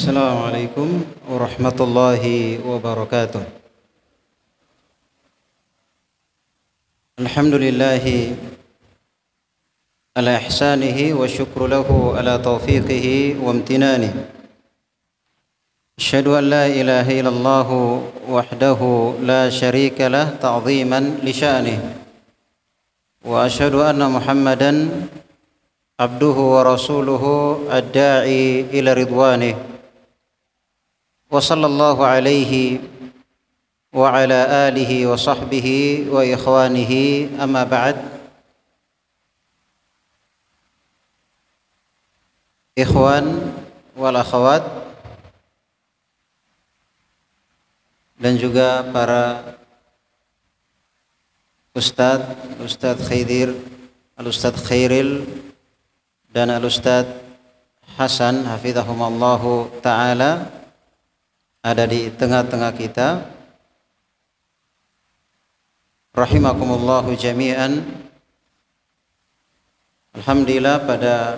Assalamualaikum warahmatullahi wabarakatuh. Alhamdulillahi ala ihsanihi wa syukru lahu ala taufiqihi wa amtinanihi. Asyhadu an la ilaha illallah wahdahu la syarika lah ta'ziman li sya'nihi. Wa asyhadu anna Muhammadan abduhu wa rasuluhu ad-da'i ila ridwanih. Wa sallallahu alaihi wa ala alihi wa sahbihi wa ikhwanihi amma ba'd. Ikhwan wal akhwat dan juga para Ustadz Khidir, Al-Ustadz Khairil dan Al-Ustadz Hasan hafizahumallahu ta'ala ada di tengah-tengah kita. Rahimakumullahu jami'an. Alhamdulillah, pada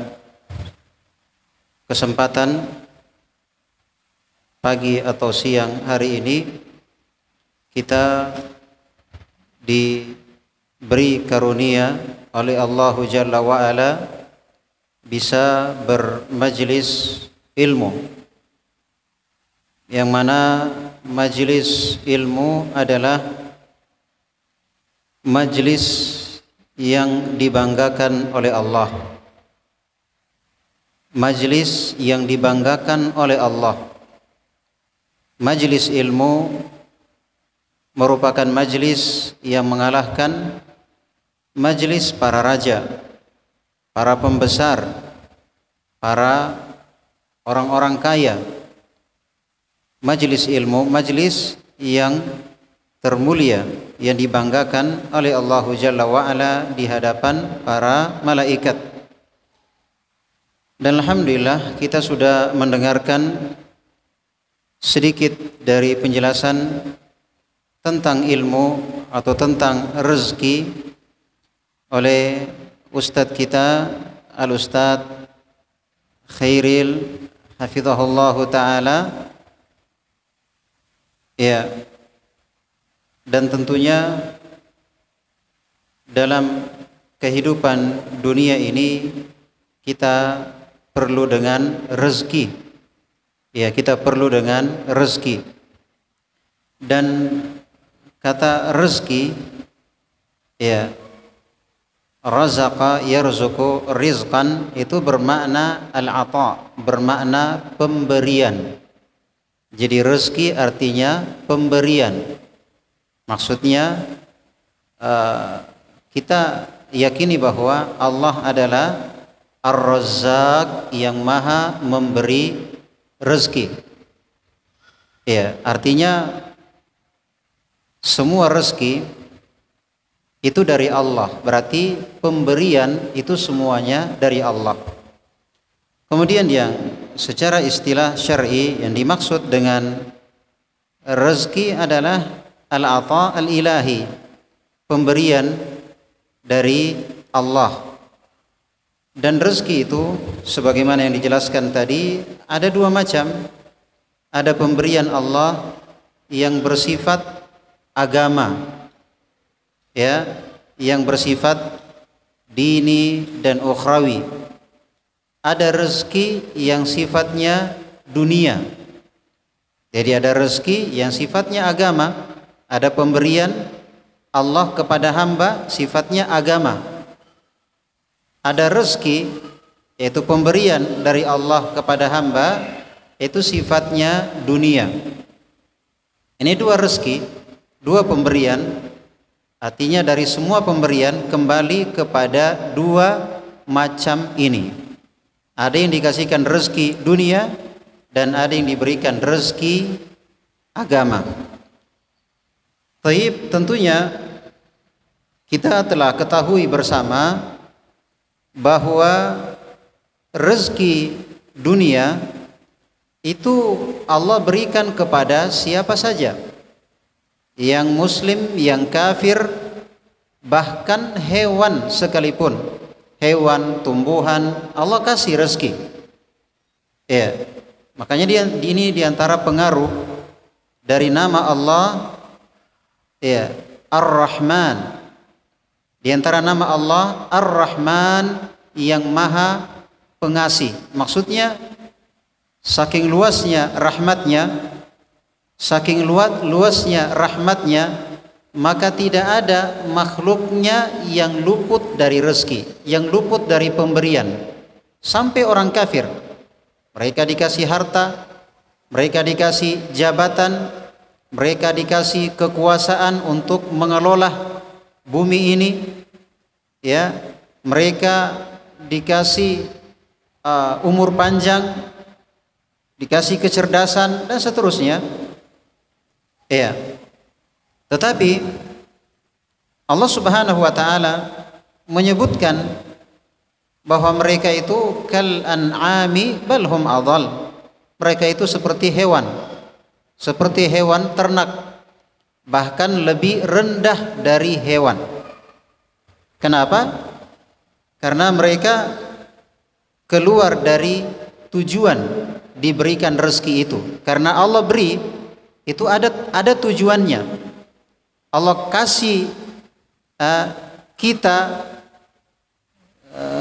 kesempatan pagi atau siang hari ini kita diberi karunia oleh Allah Jalla wa'ala bisa bermajlis ilmu, yang mana majlis ilmu adalah majlis yang dibanggakan oleh Allah, majlis yang dibanggakan oleh Allah. Majlis ilmu merupakan majlis yang mengalahkan majlis para raja, para pembesar, para orang-orang kaya. Majlis ilmu, majlis yang termulia, yang dibanggakan oleh Allah Jalla wa'ala di hadapan para malaikat. Dan alhamdulillah kita sudah mendengarkan sedikit dari penjelasan tentang ilmu atau tentang rezeki oleh Ustadz kita Al-Ustadz Khairil hafizahullahu ta'ala. Ya, dan tentunya dalam kehidupan dunia ini kita perlu dengan rezeki. Ya, kita perlu dengan rezeki. Dan kata rezeki, ya, razaqa yarzuqu rizqan, itu bermakna al-ata, bermakna pemberian. Jadi rezeki artinya pemberian. Maksudnya kita yakini bahwa Allah adalah Ar-Razzaq, yang maha memberi rezeki. Ya, artinya semua rezeki itu dari Allah, berarti pemberian itu semuanya dari Allah. Kemudian yang secara istilah syar'i yang dimaksud dengan rezeki adalah al-ata al-ilahi, pemberian dari Allah. Dan rezeki itu sebagaimana yang dijelaskan tadi ada dua macam. Ada pemberian Allah yang bersifat agama, ya, yang bersifat dini dan ukhrawi. Ada rezeki yang sifatnya dunia. Jadi ada rezeki yang sifatnya agama, ada pemberian Allah kepada hamba sifatnya agama. Ada rezeki yaitu pemberian dari Allah kepada hamba, itu sifatnya dunia. Ini dua rezeki, dua pemberian. Artinya dari semua pemberian kembali kepada dua macam ini. Ada yang dikasihkan rezeki dunia dan ada yang diberikan rezeki agama. Taib, tentunya kita telah ketahui bersama bahwa rezeki dunia itu Allah berikan kepada siapa saja, yang muslim, yang kafir, bahkan hewan sekalipun, hewan, tumbuhan, Allah kasih rezeki. Ya, Makanya ini diantara pengaruh dari nama Allah, ya, Ar-Rahman. Di antara nama Allah Ar-Rahman, yang Maha Pengasih. Maksudnya saking luasnya rahmatnya, saking luasnya rahmatnya, maka tidak ada makhluknya yang luput dari rezeki, yang luput dari pemberian. Sampai orang kafir, mereka dikasih harta, mereka dikasih jabatan, mereka dikasih kekuasaan untuk mengelola bumi ini, ya, mereka dikasih umur panjang, dikasih kecerdasan dan seterusnya, ya. Tetapi Allah Subhanahu wa taala menyebutkan bahwa mereka itu kal an'ami bal hum adall. Mereka itu seperti hewan ternak, bahkan lebih rendah dari hewan. Kenapa? Karena mereka keluar dari tujuan diberikan rezeki itu. Karena Allah beri itu ada tujuannya. Allah kasih kita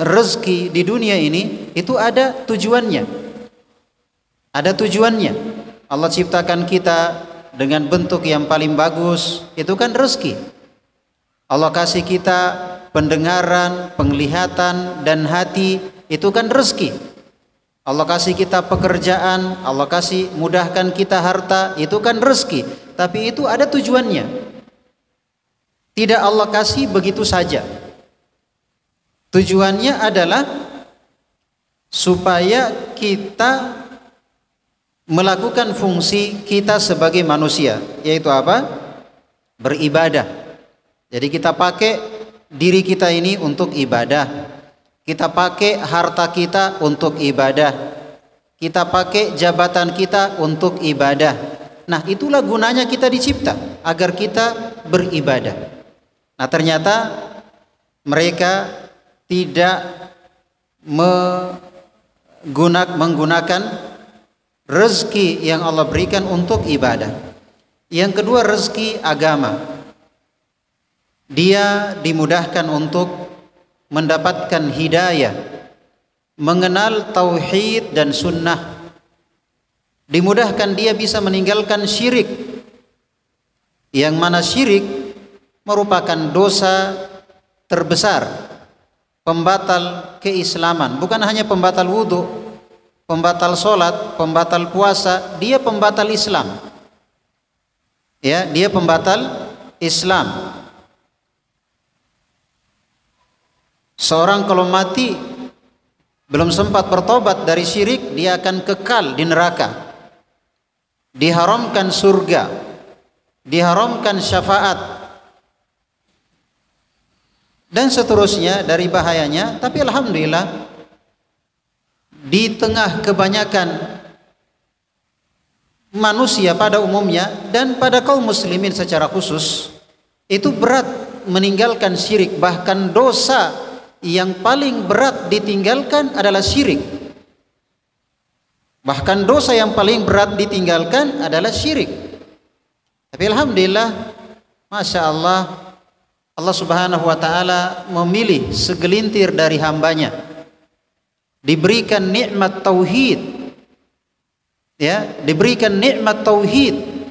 rezeki di dunia ini itu ada tujuannya. Ada tujuannya. Allah ciptakan kita dengan bentuk yang paling bagus, itu kan rezeki. Allah kasih kita pendengaran, penglihatan dan hati, itu kan rezeki. Allah kasih kita pekerjaan, Allah kasih mudahkan kita harta, itu kan rezeki. Tapi itu ada tujuannya. Tidak Allah kasih begitu saja. Tujuannya adalah supaya kita melakukan fungsi kita sebagai manusia, yaitu apa? Beribadah. Jadi kita pakai diri kita ini untuk ibadah. Kita pakai harta kita untuk ibadah. Kita pakai jabatan kita untuk ibadah. Nah, itulah gunanya kita dicipta, agar kita beribadah. Nah, ternyata mereka tidak menggunakan rezeki yang Allah berikan untuk ibadah. Yang kedua, rezeki agama. Dia dimudahkan untuk mendapatkan hidayah, mengenal tauhid dan sunnah. Dimudahkan dia bisa meninggalkan syirik, yang mana syirik merupakan dosa terbesar, pembatal keislaman. Bukan hanya pembatal wudhu, pembatal sholat, pembatal puasa, dia pembatal Islam. Ya, dia pembatal Islam. Seorang kalau mati belum sempat bertobat dari syirik, dia akan kekal di neraka. Diharamkan surga, diharamkan syafaat, dan seterusnya dari bahayanya. Tapi alhamdulillah, di tengah kebanyakan manusia pada umumnya dan pada kaum muslimin secara khusus, itu berat meninggalkan syirik. Bahkan dosa yang paling berat ditinggalkan adalah syirik. Bahkan dosa yang paling berat ditinggalkan adalah syirik. Tapi alhamdulillah, masya Allah, Allah Subhanahu wa taala memilih segelintir dari hambanya, diberikan nikmat tauhid, ya, diberikan nikmat tauhid,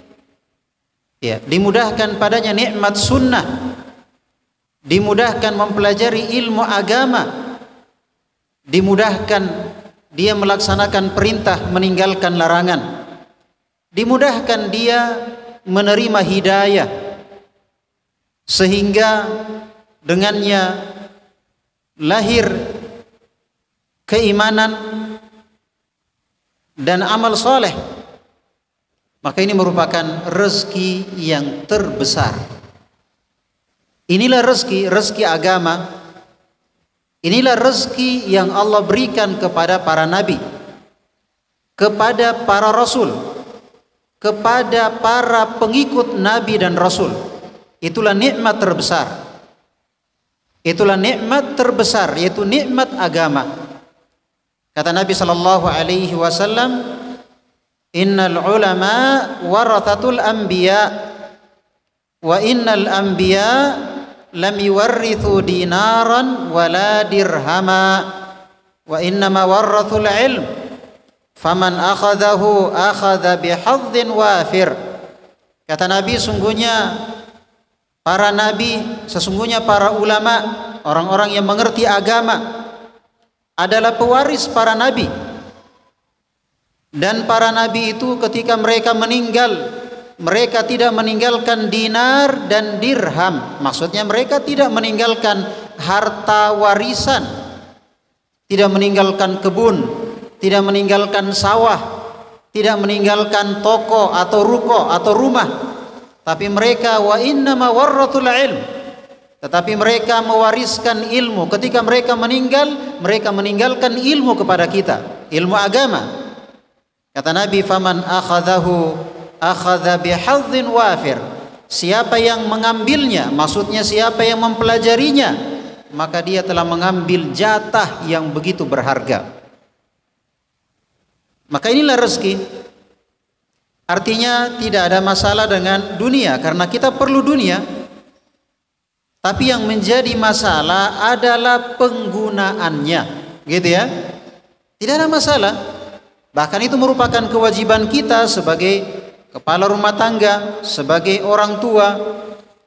ya, dimudahkan padanya nikmat sunnah, dimudahkan mempelajari ilmu agama, dimudahkan dia melaksanakan perintah, meninggalkan larangan, dimudahkan dia menerima hidayah, sehingga dengannya lahir keimanan dan amal soleh. Maka ini merupakan rezeki yang terbesar. Inilah rezeki agama. Inilah rezeki yang Allah berikan kepada para nabi, kepada para rasul, kepada para pengikut nabi dan rasul. Itulah nikmat terbesar. Itulah nikmat terbesar, yaitu nikmat agama. Kata Nabi sallallahu alaihi wasallam, Innal ulama warathatul anbiya wa innal anbiya lam yuwarrithu dinaran wala dirhama wa innama warrathul ilm faman akhadahu akhadha bihadzdin wafir. Kata Nabi, sesungguhnya para ulama, orang-orang yang mengerti agama adalah pewaris para nabi. Dan para nabi itu ketika mereka meninggal, mereka tidak meninggalkan dinar dan dirham. Maksudnya mereka tidak meninggalkan harta warisan, tidak meninggalkan kebun, tidak meninggalkan sawah, tidak meninggalkan toko atau ruko atau rumah. Tapi mereka wa innama warratul ilm, tetapi mereka mewariskan ilmu. Ketika mereka meninggal, mereka meninggalkan ilmu kepada kita, ilmu agama. Kata Nabi, faman akhadahu akhadha bihadzdin wafir. Siapa yang mengambilnya, maksudnya siapa yang mempelajarinya, maka dia telah mengambil jatah yang begitu berharga. Maka inilah rezeki. Artinya tidak ada masalah dengan dunia, karena kita perlu dunia. Tapi yang menjadi masalah adalah penggunaannya, gitu ya. Tidak ada masalah. Bahkan itu merupakan kewajiban kita sebagai kepala rumah tangga, sebagai orang tua,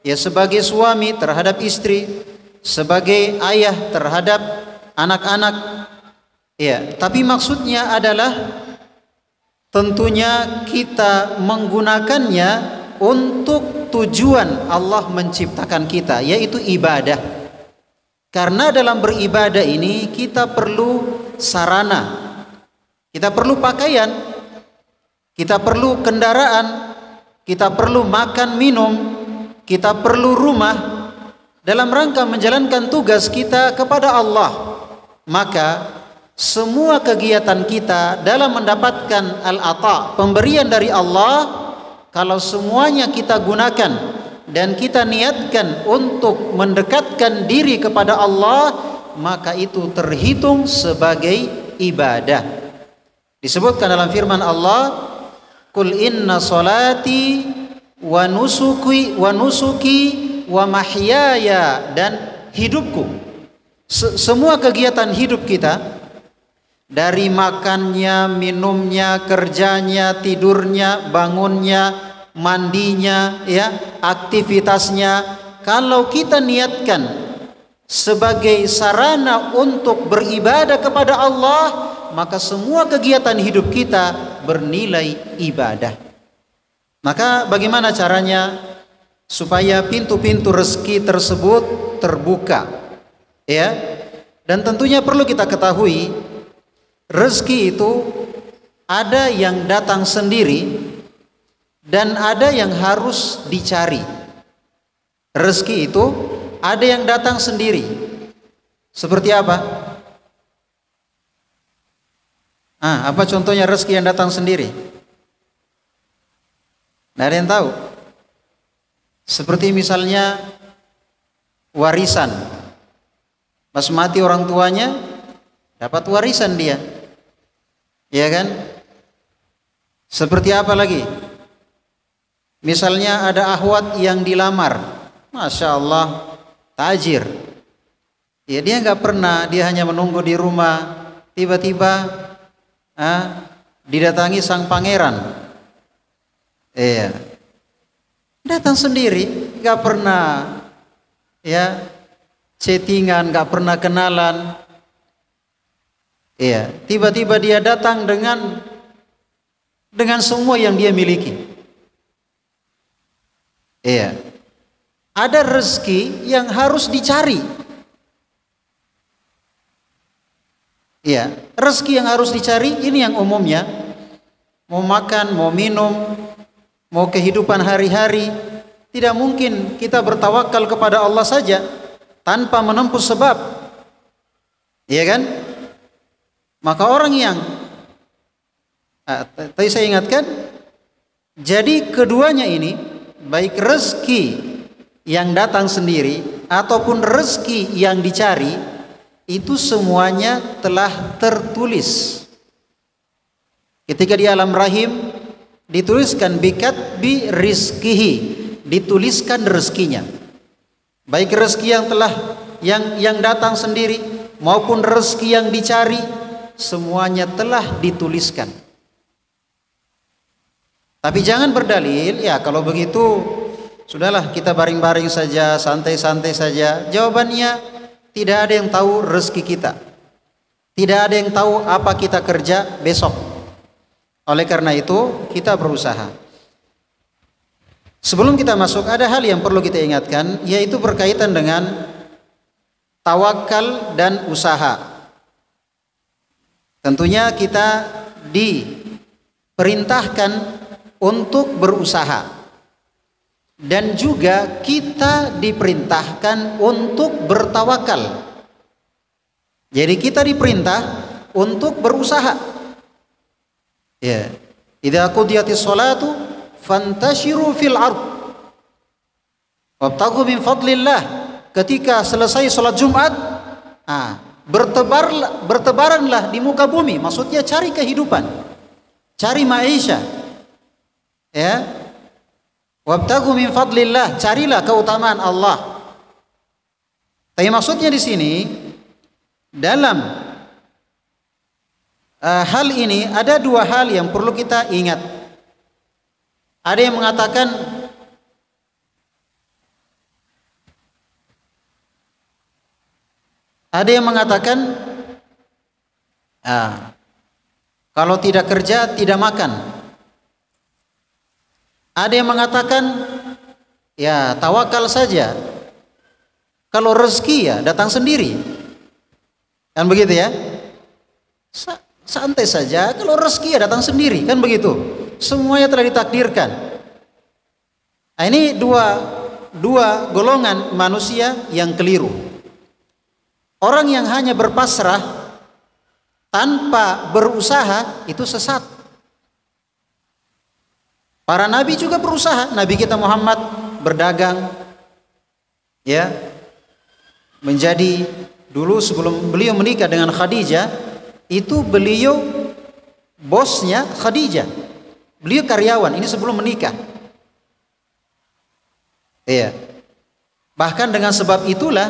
ya, sebagai suami terhadap istri, sebagai ayah terhadap anak-anak. Ya, tapi maksudnya adalah tentunya kita menggunakannya untuk tujuan Allah menciptakan kita, yaitu ibadah. Karena dalam beribadah ini kita perlu sarana, kita perlu pakaian, kita perlu kendaraan, kita perlu makan minum, kita perlu rumah dalam rangka menjalankan tugas kita kepada Allah. Maka semua kegiatan kita dalam mendapatkan al-ata, pemberian dari Allah, kalau semuanya kita gunakan dan kita niatkan untuk mendekatkan diri kepada Allah, maka itu terhitung sebagai ibadah. Disebutkan dalam firman Allah, "Qul inna salati wa nusuki wa mahyaya," dan hidupku, semua kegiatan hidup kita, dari makannya, minumnya, kerjanya, tidurnya, bangunnya, mandinya, ya, aktivitasnya, kalau kita niatkan sebagai sarana untuk beribadah kepada Allah, maka semua kegiatan hidup kita bernilai ibadah. Maka bagaimana caranya supaya pintu-pintu rezeki tersebut terbuka, ya? Dan tentunya perlu kita ketahui, rezeki itu ada yang datang sendiri dan ada yang harus dicari. Rezeki itu ada yang datang sendiri. Seperti apa? Apa contohnya rezeki yang datang sendiri? Nggak ada yang tahu. Seperti misalnya warisan. Pas mati orang tuanya, dapat warisan dia. Iya kan? Seperti apa lagi? Misalnya ada akhwat yang dilamar, Masya Allah, tajir. Ya, dia nggak pernah, dia hanya menunggu di rumah. Tiba-tiba didatangi sang pangeran. Iya, datang sendiri, nggak pernah, ya, chattingan, nggak pernah kenalan. Iya, tiba-tiba dia datang dengan semua yang dia miliki. Iya, ada rezeki yang harus dicari. Iya, rezeki yang harus dicari ini yang umumnya, mau makan, mau minum, mau kehidupan hari-hari. Tidak mungkin kita bertawakal kepada Allah saja tanpa menempuh sebab. Iya kan? Maka orang yang tadi saya ingatkan, jadi keduanya ini, baik rezeki yang datang sendiri ataupun rezeki yang dicari, itu semuanya telah tertulis. Ketika di alam rahim dituliskan bi rizkihi, dituliskan rezekinya. Baik rezeki yang telah yang datang sendiri maupun rezeki yang dicari, semuanya telah dituliskan. Tapi jangan berdalil, ya kalau begitu sudahlah kita baring-baring saja, santai-santai saja. Jawabannya, tidak ada yang tahu rezeki kita. Tidak ada yang tahu apa kita kerja besok. Oleh karena itu, kita berusaha. Sebelum kita masuk, ada hal yang perlu kita ingatkan, yaitu berkaitan dengan tawakal dan usaha. Tentunya kita diperintahkan untuk berusaha, dan juga kita diperintahkan untuk bertawakal. Jadi kita diperintah untuk berusaha. Ya, idza qudiyatis sholatu fantashiru fil ard wabtaghu min fadlillah. Ketika selesai sholat Jumat, bertebaranlah di muka bumi. Maksudnya cari kehidupan, cari maisha. Ya, wabtaghu min fadlillah, carilah keutamaan Allah. Tapi maksudnya di sini dalam hal ini ada dua hal yang perlu kita ingat. Ada yang mengatakan kalau tidak kerja tidak makan. Ada yang mengatakan ya tawakal saja, kalau rezeki ya datang sendiri, kan begitu ya. Santai saja, kalau rezeki ya datang sendiri, kan begitu. Semuanya telah ditakdirkan. Nah, ini dua golongan manusia yang keliru. Orang yang hanya berpasrah tanpa berusaha itu sesat. Para nabi juga berusaha. Nabi kita Muhammad berdagang, ya, menjadi dulu sebelum beliau menikah dengan Khadijah, itu beliau bosnya Khadijah. Beliau karyawan, ini sebelum menikah. Iya. Bahkan dengan sebab itulah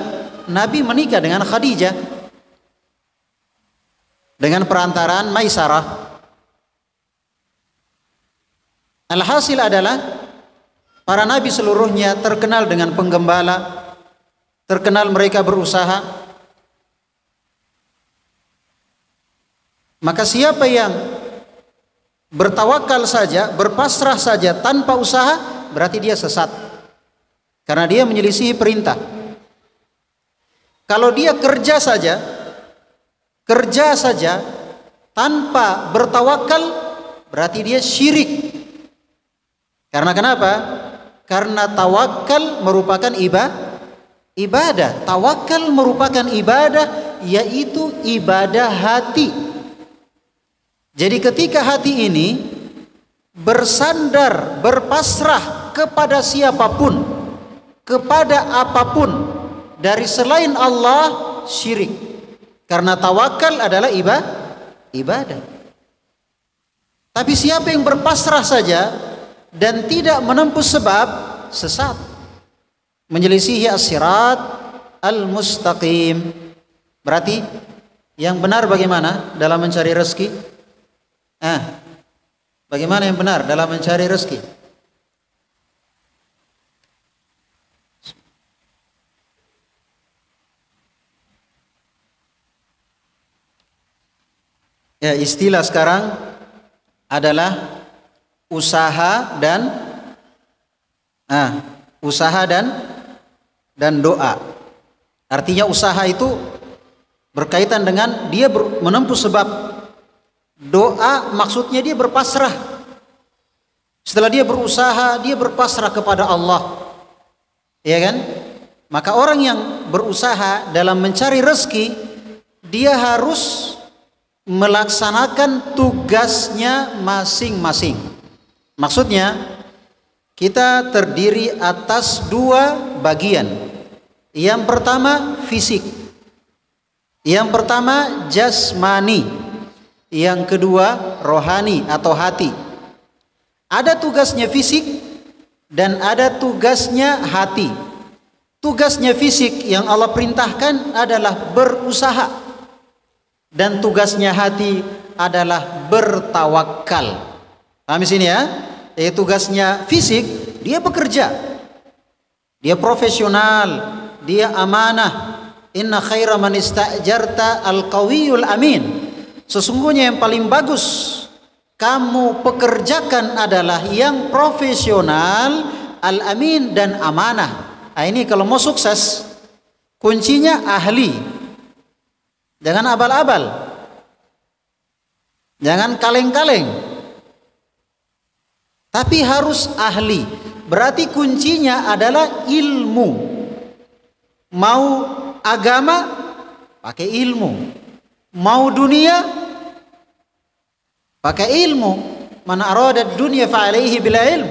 Nabi menikah dengan Khadijah dengan perantaraan Maisarah. Alhasil adalah para nabi seluruhnya terkenal dengan penggembala, terkenal mereka berusaha. Maka siapa yang bertawakal saja, berpasrah saja tanpa usaha, berarti dia sesat, karena dia menyelisihi perintah. Kalau dia kerja saja tanpa bertawakal, berarti dia syirik. Karena kenapa? Karena tawakal merupakan ibadah. Tawakal merupakan ibadah, yaitu ibadah hati. Jadi ketika hati ini bersandar, berpasrah kepada siapapun, kepada apapun dari selain Allah, syirik. Karena tawakal adalah ibadah. Tapi siapa yang berpasrah saja dan tidak menempuh sebab, sesat, menyelisihi as-sirat al-mustaqim. Berarti yang benar bagaimana dalam mencari rezeki? Bagaimana yang benar dalam mencari rezeki? Ya, istilah sekarang adalah usaha dan doa. Artinya usaha itu berkaitan dengan dia menempuh sebab. Doa maksudnya dia berpasrah. Setelah dia berusaha, dia berpasrah kepada Allah. Ya kan? Maka orang yang berusaha dalam mencari rezeki, dia harus melaksanakan tugasnya masing-masing. Maksudnya kita terdiri atas dua bagian. Yang pertama fisik, yang pertama jasmani, yang kedua rohani atau hati. Ada tugasnya fisik dan ada tugasnya hati. Tugasnya fisik yang Allah perintahkan adalah berusaha, dan tugasnya hati adalah bertawakal. Paham di sini ya? Tugasnya fisik, dia bekerja, dia profesional, dia amanah. Inna khaira man istajarta al-qawiyul amin. Sesungguhnya yang paling bagus kamu pekerjakan adalah yang profesional, al-amin, dan amanah. Nah, ini kalau mau sukses, kuncinya ahli. Jangan abal-abal, jangan kaleng-kaleng, tapi harus ahli. Berarti kuncinya adalah ilmu. Mau agama, pakai ilmu. Mau dunia, pakai ilmu. Man arada dunya fa alaihi bil ilm.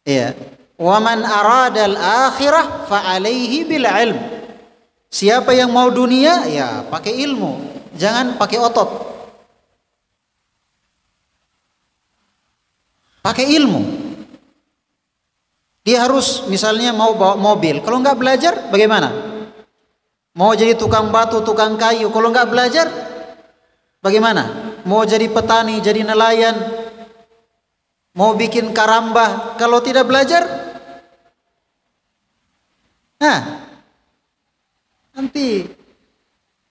Iya. Wa man arada al akhirah fa alaihi bil ilm. Siapa yang mau dunia, ya pakai ilmu, jangan pakai otot. Pakai ilmu. Dia harus misalnya mau bawa mobil, kalau nggak belajar bagaimana? Mau jadi tukang batu, tukang kayu, kalau nggak belajar bagaimana? Mau jadi petani, jadi nelayan, mau bikin karambah, kalau tidak belajar, nah, nanti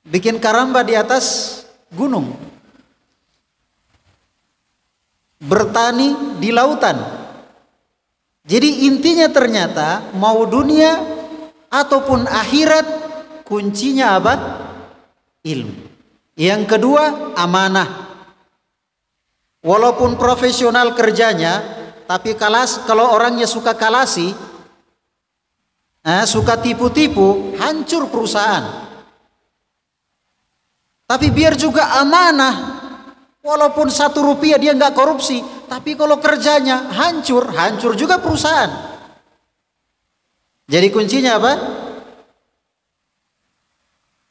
bikin karambah di atas gunung, bertani di lautan. Jadi intinya ternyata mau dunia ataupun akhirat, kuncinya apa? Ilmu. Yang kedua, amanah. Walaupun profesional kerjanya, tapi kalau orangnya suka kalasi, suka tipu-tipu, hancur perusahaan. Tapi biar juga amanah, walaupun 1 rupiah dia nggak korupsi, tapi kalau kerjanya hancur, hancur juga perusahaan. Jadi kuncinya apa?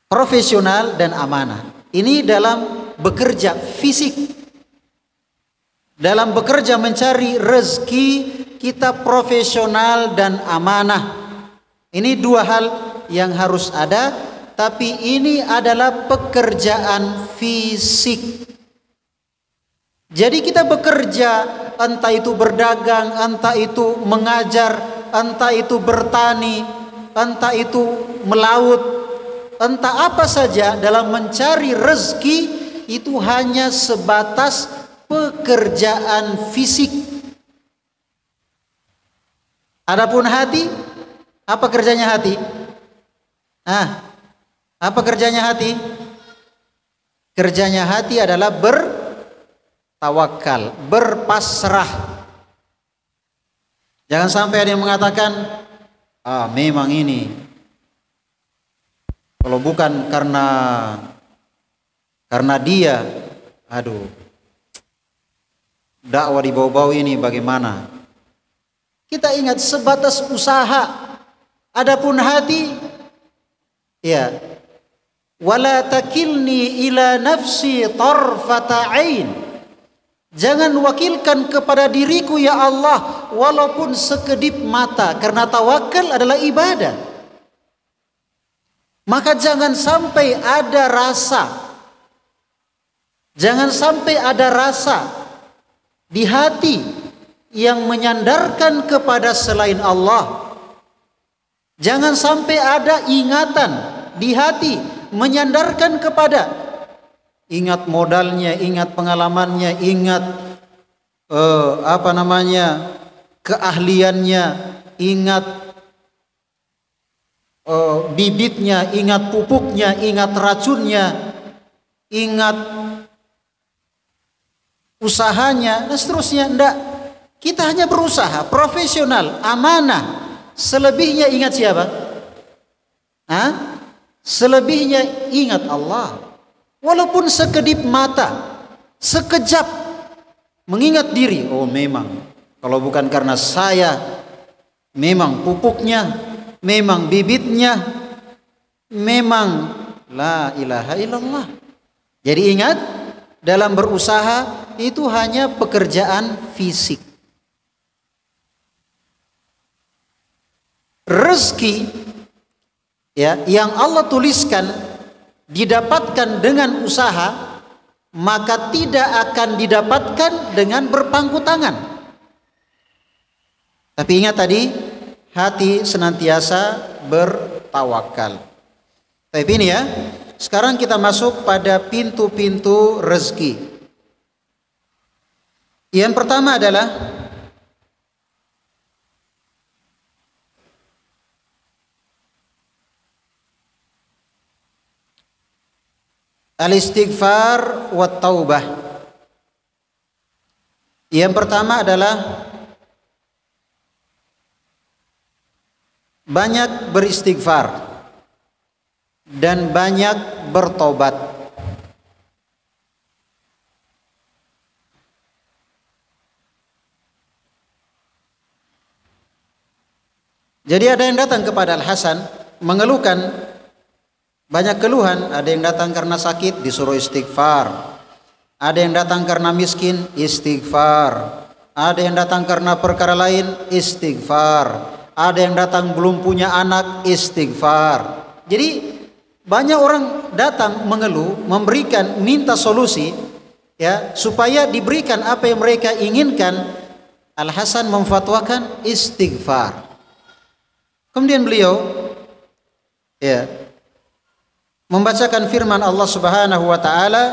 Profesional dan amanah. Ini dalam bekerja fisik. Dalam bekerja mencari rezeki, kita profesional dan amanah. Ini 2 hal yang harus ada, tapi ini adalah pekerjaan fisik. Jadi kita bekerja, entah itu berdagang, entah itu mengajar, entah itu bertani, entah itu melaut, entah apa saja dalam mencari rezeki, itu hanya sebatas pekerjaan fisik. Adapun hati, apa kerjanya hati? Apa kerjanya hati? Kerjanya hati adalah bertawakal, berpasrah. Jangan sampai ada yang mengatakan, memang ini kalau bukan karena dia, dakwah di bau-bau ini bagaimana? Kita ingat sebatas usaha. Adapun hati, ya, wala takilni ila nafsi tarfata ain. Jangan wakilkan kepada diriku ya Allah walaupun sekedip mata, karena tawakal adalah ibadah. Maka jangan sampai ada rasa, jangan sampai ada rasa di hati yang menyandarkan kepada selain Allah. Jangan sampai ada ingatan di hati menyandarkan kepada, ingat modalnya, ingat pengalamannya, ingat keahliannya, ingat bibitnya, ingat pupuknya, ingat racunnya, ingat usahanya, dan seterusnya. Enggak, kita hanya berusaha, profesional, amanah. Selebihnya ingat siapa? Selebihnya ingat Allah. Walaupun sekedip mata, sekejap mengingat diri, memang kalau bukan karena saya, memang pupuknya, memang bibitnya, memang la ilaha illallah. Jadi ingat dalam berusaha itu hanya pekerjaan fisik. Rezeki ya yang Allah tuliskan didapatkan dengan usaha, maka tidak akan didapatkan dengan berpangku tangan. Tapi ingat tadi, hati senantiasa bertawakal. Tapi ini ya, sekarang kita masuk pada pintu-pintu rezeki. Yang pertama adalah al-istighfar wa taubah. Yang pertama adalah banyak beristighfar dan banyak bertobat. Jadi ada yang datang kepada Al-Hasan mengeluhkan banyak keluhan. Ada yang datang karena sakit, disuruh istighfar. Ada yang datang karena miskin, istighfar. Ada yang datang karena perkara lain, istighfar. Ada yang datang belum punya anak, istighfar. Jadi banyak orang datang mengeluh, memberikan, minta solusi ya supaya diberikan apa yang mereka inginkan. Al-Hasan memfatwakan istighfar. Kemudian beliau ya membacakan firman Allah Subhanahu wa taala,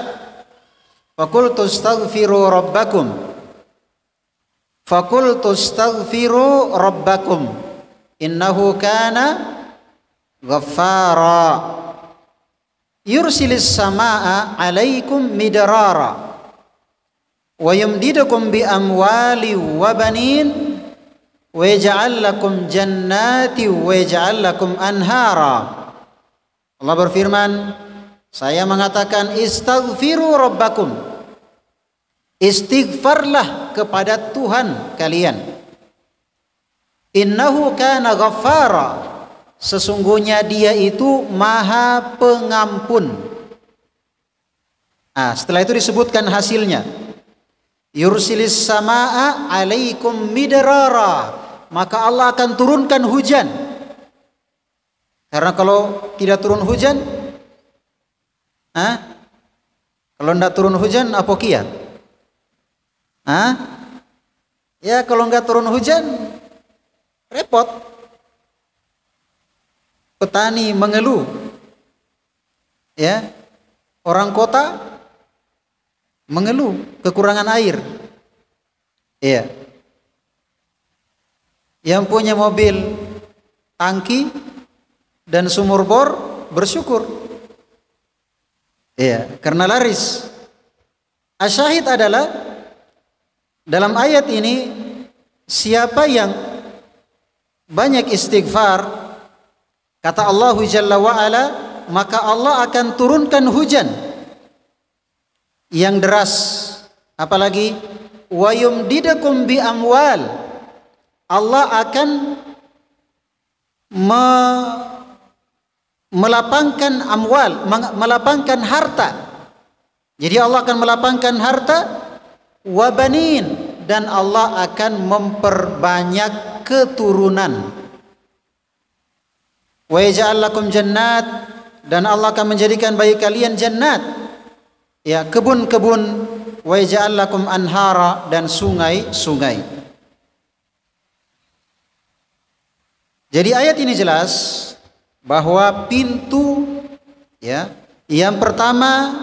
"Faqultu astaghfiru rabbakum." "Faqultu astaghfiru rabbakum innahu kana ghaffara yursilis samaa 'alaikum midrara wa yumdidukum bi amwali wa banin wa yaj'al lakum jannati wa yaj'al lakum anhara." Allah berfirman, saya mengatakan istaghfiru rabbakum, istighfarlah kepada Tuhan kalian. Innahu kana ghaffara, sesungguhnya dia itu maha pengampun. Setelah itu disebutkan hasilnya. Yursilis samaa 'alaikum midrara, maka Allah akan turunkan hujan. Karena kalau tidak turun hujan, kalau tidak turun hujan apokia. Ya kalau nggak turun hujan repot. Petani mengeluh, ya orang kota mengeluh kekurangan air. Iya. Yang punya mobil tangki dan sumur bor bersyukur. Iya, karena laris. Asyahid adalah dalam ayat ini siapa yang banyak istighfar, kata Allah Jalla wa Ala, maka Allah akan turunkan hujan yang deras. Apalagi wa yumdidukum bi amwal, Allah akan melapangkan amwal, melapangkan harta. Jadi Allah akan melapangkan harta, wabanin, dan Allah akan memperbanyak keturunan. Wa yaj'al lakum jannat, dan Allah akan menjadikan bagi kalian jannat, ya kebun-kebun. Wa yaj'al lakum anhara, dan sungai-sungai. Jadi ayat ini jelas bahwa pintu ya yang pertama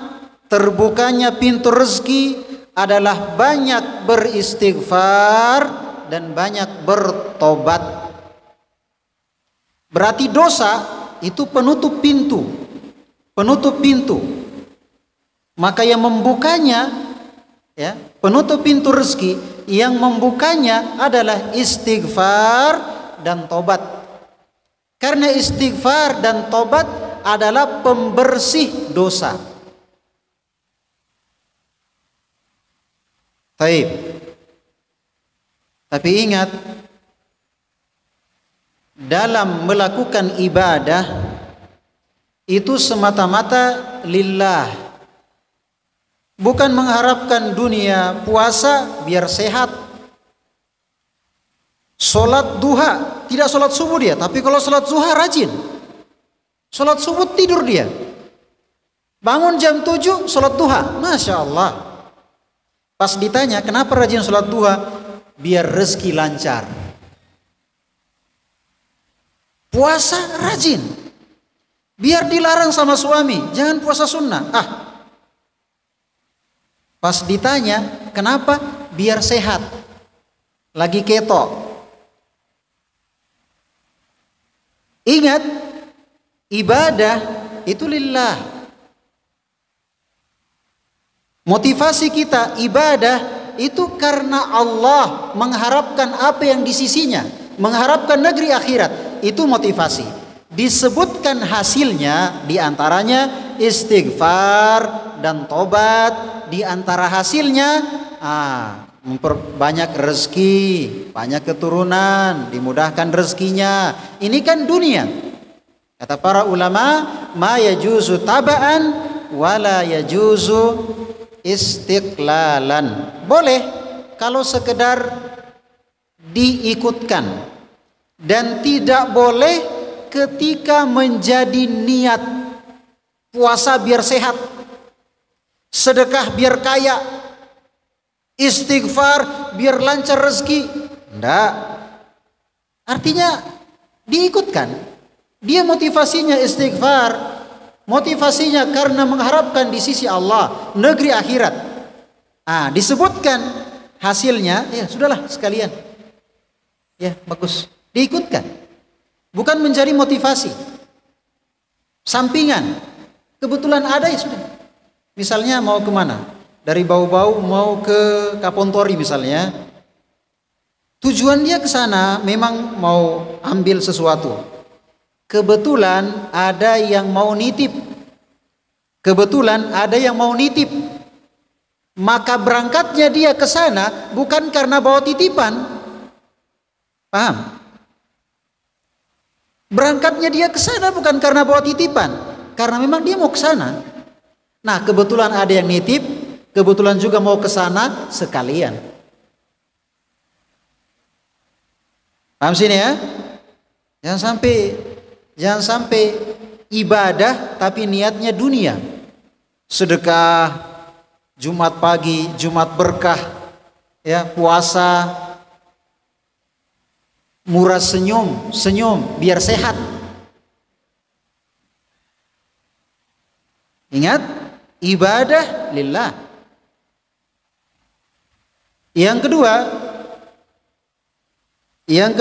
terbukanya pintu rezeki adalah banyak beristighfar dan banyak bertobat. Berarti dosa itu penutup pintu, maka yang membukanya ya penutup pintu rezeki, yang membukanya adalah istighfar dan tobat. Karena istighfar dan tobat adalah pembersih dosa. Tapi ingat, dalam melakukan ibadah itu semata-mata lillah, bukan mengharapkan dunia, puasa biar sehat. Sholat duha, tidak sholat subuh dia, tapi kalau sholat duha rajin. Sholat subuh tidur dia. Bangun jam 7 sholat duha, Masya Allah. Pas ditanya kenapa rajin sholat duha, biar rezeki lancar. Puasa rajin, biar dilarang sama suami, jangan puasa sunnah. Pas ditanya kenapa, biar sehat, lagi keto. Ingat, ibadah itu lillah. Motivasi kita ibadah itu karena Allah, mengharapkan apa yang di sisinya, mengharapkan negeri akhirat. Itu motivasi. Disebutkan hasilnya, diantaranya istighfar dan tobat. Di antara hasilnya memperbanyak rezeki, banyak keturunan, dimudahkan rezekinya. Ini kan dunia. Kata para ulama, ma yajuzu taba'an wala yajuzu istiqlalan. Boleh kalau sekedar diikutkan, dan tidak boleh ketika menjadi niat. Puasa biar sehat, sedekah biar kaya, istighfar biar lancar rezeki. Enggak. Artinya diikutkan. Dia motivasinya istighfar, motivasinya karena mengharapkan di sisi Allah negeri akhirat. Disebutkan hasilnya, ya sudahlah sekalian. Ya, bagus. Diikutkan. Bukan menjadi motivasi sampingan. Kebetulan ada, ya sudah. Misalnya mau kemana? Dari Bau-Bau mau ke Kapontori misalnya. Tujuan dia ke sana memang mau ambil sesuatu. Kebetulan ada yang mau nitip. Kebetulan ada yang mau nitip. Maka berangkatnya dia ke sana bukan karena bawa titipan. Paham? Berangkatnya dia ke sana bukan karena bawa titipan, karena memang dia mau ke sana. Nah, kebetulan ada yang nitip, kebetulan juga mau ke sana sekalian. Paham sini ya? Jangan sampai ibadah tapi niatnya dunia. Sedekah, Jumat pagi, Jumat berkah, ya, puasa, murah senyum biar sehat. Ingat, ibadah lillah. Yang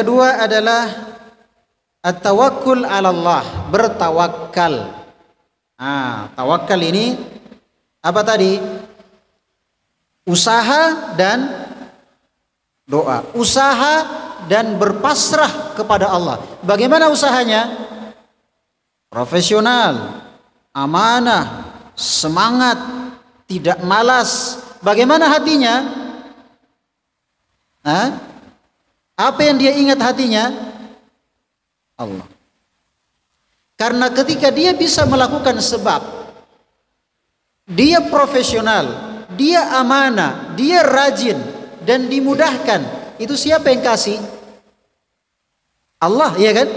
kedua adalah at-tawakkul 'ala Allah, bertawakal. Tawakal ini apa tadi? Usaha dan doa. Usaha dan berpasrah kepada Allah. Bagaimana usahanya? Profesional, amanah, semangat, tidak malas. Bagaimana hatinya? Apa yang dia ingat hatinya? Allah. Karena ketika dia bisa melakukan sebab, dia profesional, dia amanah, dia rajin dan dimudahkan, itu siapa yang kasih? Allah, ya kan?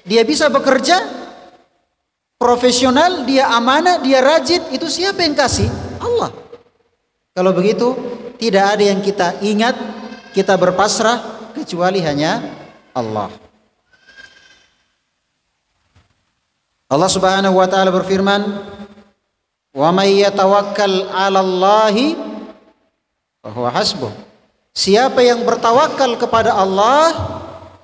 Dia bisa bekerja profesional, dia amanah, dia rajin, itu siapa yang kasih? Allah. Kalau begitu, tidak ada yang kita ingat, kita berpasrah kecuali hanya Allah. Allah Subhanahu wa taala berfirman, "Wa may yatawakkal 'ala Allahi fa huwa hasbuh." Siapa yang bertawakal kepada Allah,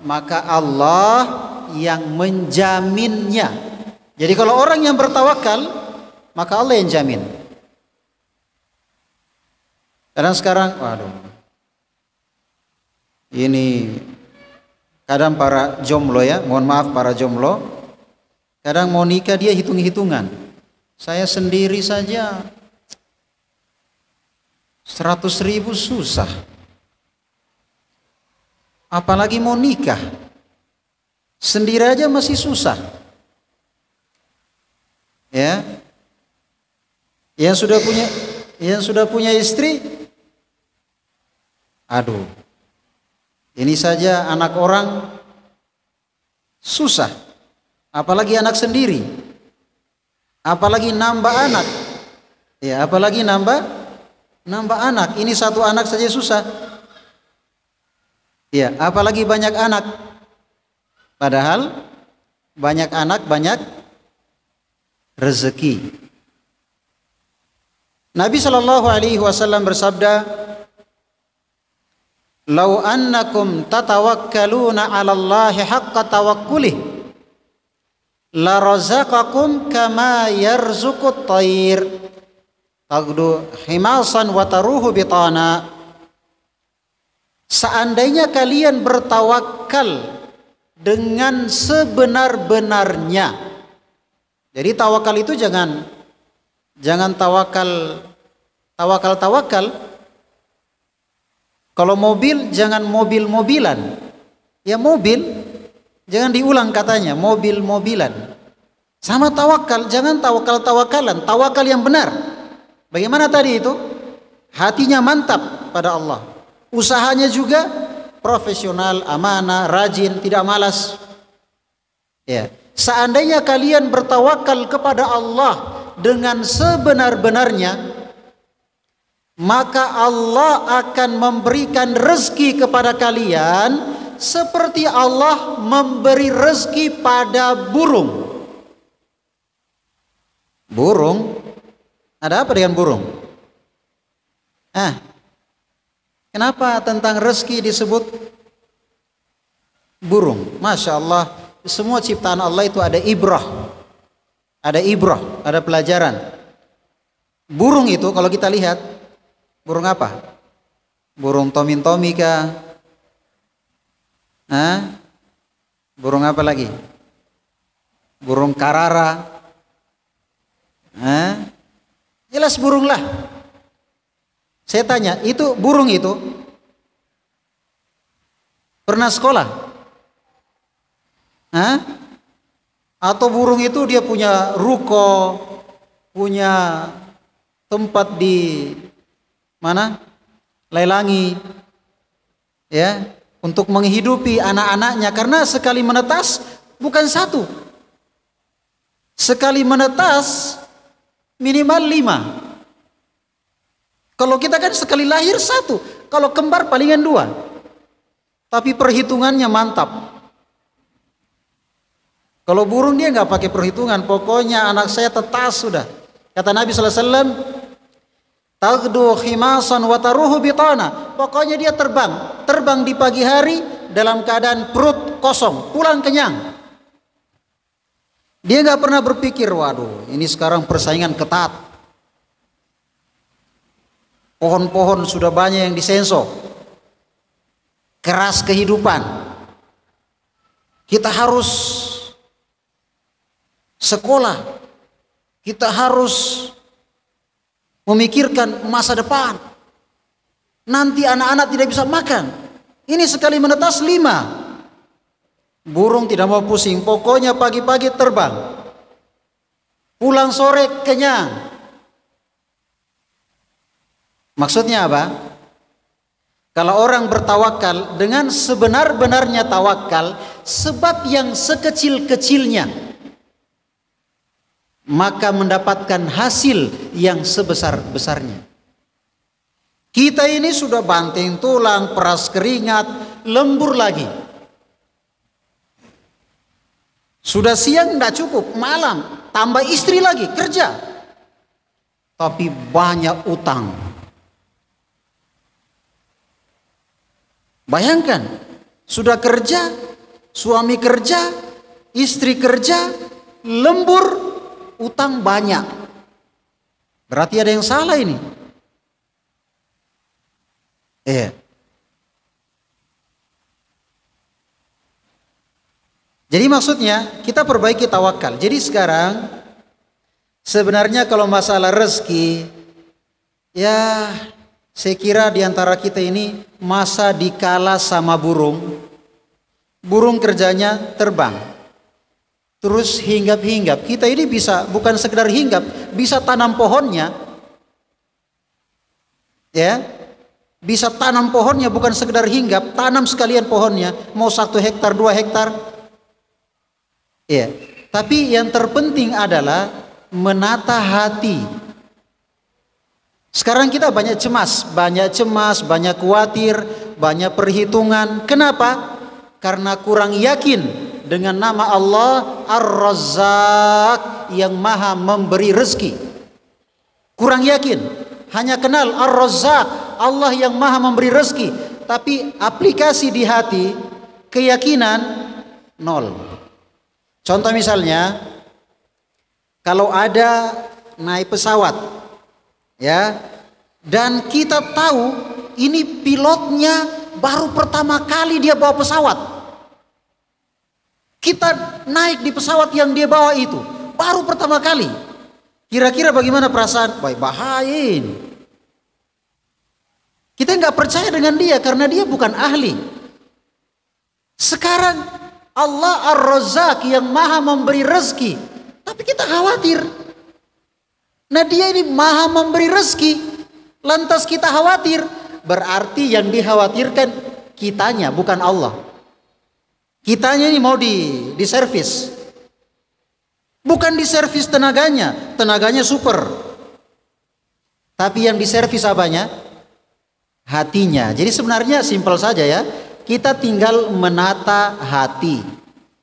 maka Allah yang menjaminnya. Jadi kalau orang yang bertawakal, maka Allah yang jamin. Kadang sekarang, ini kadang para jomblo ya, mohon maaf para jomblo, kadang mau nikah dia hitung-hitungan. Saya sendiri saja 100.000 susah, apalagi mau nikah. Sendiri aja masih susah. Ya, yang sudah punya Yang sudah punya istri, aduh, ini saja anak orang susah, apalagi anak sendiri, apalagi nambah anak, ya apalagi nambah anak. Ini satu anak saja susah, ya apalagi banyak anak. Padahal banyak anak banyak rezeki. Nabi Shallallahu Alaihi Wasallam bersabda, "Lau annakum tatawakkaluna 'ala Allahi haqqa tawakkulih, la razaqakum kama yarzuqut tayr, tagdu himasan wa taruhu bitana." Seandainya kalian bertawakal dengan sebenar-benarnya. Jadi tawakal itu jangan tawakal. Kalau mobil jangan mobil-mobilan. Ya mobil jangan diulang katanya, mobil-mobilan. Sama tawakal, jangan tawakal-tawakalan, tawakal yang benar. Bagaimana tadi itu? Hatinya mantap pada Allah. Usahanya juga profesional, amanah, rajin, tidak malas. Ya, seandainya kalian bertawakal kepada Allah dengan sebenar-benarnya, maka Allah akan memberikan rezeki kepada kalian seperti Allah memberi rezeki pada burung. Burung? Ada apa dengan burung? Kenapa tentang rezeki disebut burung? Masya Allah, semua ciptaan Allah itu ada ibrah. Ada ibrah, ada pelajaran. Burung itu kalau kita lihat, burung apa? Burung tomin-tomi kah? Burung apa lagi? Burung karara? Jelas burung lah. Saya tanya, itu burung itu pernah sekolah? Atau burung itu dia punya ruko, punya tempat di mana? Lelangi, ya, untuk menghidupi anak-anaknya. Karena sekali menetas bukan satu, sekali menetas minimal 5. Kalau kita kan sekali lahir 1, kalau kembar palingan 2. Tapi perhitungannya mantap. Kalau burung dia nggak pakai perhitungan, pokoknya anak saya tetas sudah. Kata Nabi SAW, "Tagdu khimasan wa taruhu bitana." Pokoknya dia terbang di pagi hari dalam keadaan perut kosong, pulang kenyang. Dia nggak pernah berpikir, waduh, ini sekarang persaingan ketat. Pohon-pohon sudah banyak yang disensor. Keras kehidupan. Kita harus sekolah, kita harus memikirkan masa depan. Nanti anak-anak tidak bisa makan. Ini sekali menetas 5. Burung tidak mau pusing, pokoknya pagi-pagi terbang, pulang sore kenyang. Maksudnya apa? Kalau orang bertawakal dengan sebenar-benarnya tawakal, sebab yang sekecil-kecilnya, maka mendapatkan hasil yang sebesar-besarnya. Kita ini sudah banting tulang, peras keringat, lembur lagi. Sudah siang tidak cukup, malam tambah istri lagi kerja. Tapi banyak utang. Bayangkan, sudah kerja, suami kerja, istri kerja, lembur, utang banyak. Berarti ada yang salah ini. Jadi maksudnya kita perbaiki tawakal. Jadi sekarang sebenarnya kalau masalah rezeki, ya saya kira di antara kita ini masa dikala sama burung. Burung kerjanya terbang, terus hinggap-hinggap. Kita ini bisa bukan sekedar hinggap, bisa tanam pohonnya. Ya, bisa tanam pohonnya, bukan sekedar hinggap, tanam sekalian pohonnya, mau 1 hektar 2 hektar. Ya, tapi yang terpenting adalah menata hati. Sekarang kita banyak cemas, banyak khawatir, banyak perhitungan. Kenapa? Karena kurang yakin dengan nama Allah Ar-Razzaq yang maha memberi rezeki. Kurang yakin, hanya kenal Ar-Razzaq, Allah yang maha memberi rezeki, tapi aplikasi di hati, keyakinan nol. Contoh misalnya, kalau ada naik pesawat, ya, dan kita tahu ini pilotnya baru pertama kali dia bawa pesawat. Kita naik di pesawat yang dia bawa itu baru pertama kali. Kira-kira bagaimana perasaan? Bahayain. Kita nggak percaya dengan dia karena dia bukan ahli. Sekarang Allah Ar-Razzaq yang maha memberi rezeki, tapi kita khawatir. Nah, dia ini maha memberi rezeki, lantas kita khawatir. Berarti yang dikhawatirkan kitanya, bukan Allah. Kitanya ini mau diservis, bukan diservis tenaganya. Tenaganya super, tapi yang diservis apanya? Hatinya. Jadi sebenarnya simpel saja ya. Kita tinggal menata hati.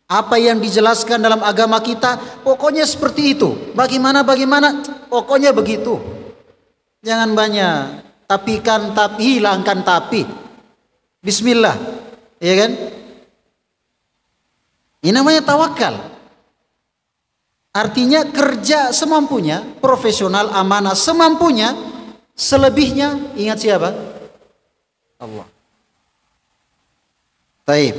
Apa yang dijelaskan dalam agama kita, pokoknya seperti itu. Bagaimana, pokoknya begitu. Jangan banyak tapikan, tapi hilangkan tapi. Bismillah, ya kan? Ini namanya tawakal. Artinya kerja semampunya, profesional, amanah semampunya. Selebihnya ingat siapa? Allah. Taib.